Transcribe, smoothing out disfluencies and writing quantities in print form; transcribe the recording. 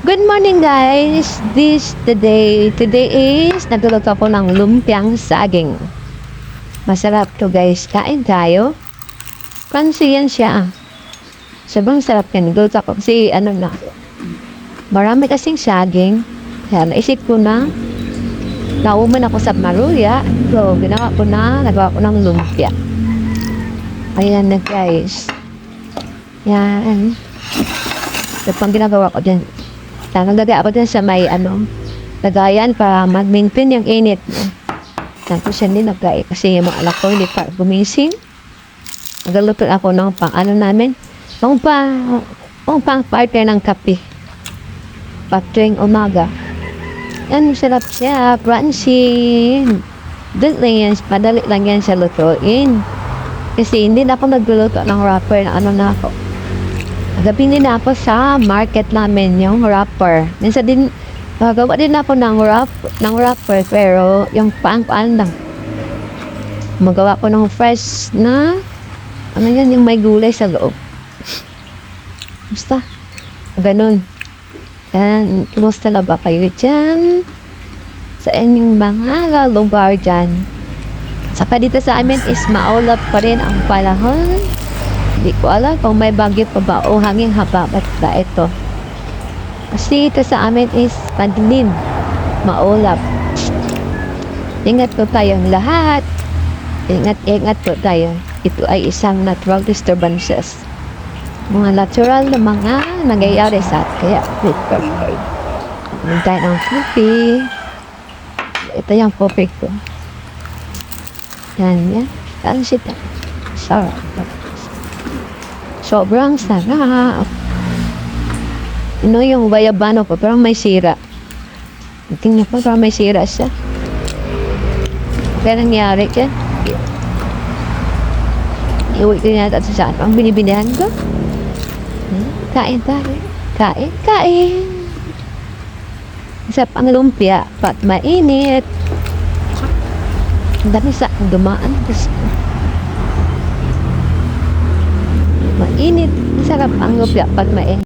Good morning guys! Today is nagluluto ako ng lumpiang saging. Masarap to guys. Kain tayo. Crunchy yan siya. Sobrang sarap yan. Nagluluto ako kasi marami kasing saging. Kaya naisip ko na nauman ako sa maruya. So nagawa ko ng lumpia. Ayan na guys. Yan. Ito pang ginagawa ko dyan. Naglagay ako dyan sa may lagayan para mag-maintain yung init. Tapos siya din naglagay kasi yung mga anak ko hindi pa gumising. Nagluto ako ng namin. Pang partner ng kape. Patuwing umaga. Yan, sarap siya. Crunchy. Madali lang yan siya lutuin. Kasi hindi na ako nagluluto ng wrapper na ako. Gabi din ako sa market namin yung wrapper. Minsan din, gawa din ako ng wrapper pero yung paan lang. Magawa ko ng fresh na, yung may gulay sa loob. Basta, ganun. Yan, kumusta na ba kayo dyan? Sa inyong mga lugar dyan. Saka dito sa amin is maulap pa rin ang panahon. Hindi ko alam kung may bagyo pa ba o hanging haba ba ito. Kasi ito sa amin is madilim, maulap. Ingat po tayong lahat. Ingat po tayo. Ito ay isang natural disturbances. Mga natural na mga nangyayari sa atin. Kaya, tayo ng fluffy. Ito yung perfect ko. Yan. Yan siya. Sarap. Sobrang sarap. Yung bayabano ko, parang may sira. Tingnan ko, parang may sira siya. Kaya nangyari yan. Iuwi ko yata sa saan. Ang binibinihan ko. Kain tayo. Kain. Sa panglumpia, pat mainit. Ang dami sa dumaan. Mainit. Sarap ang lumpia pag mainit.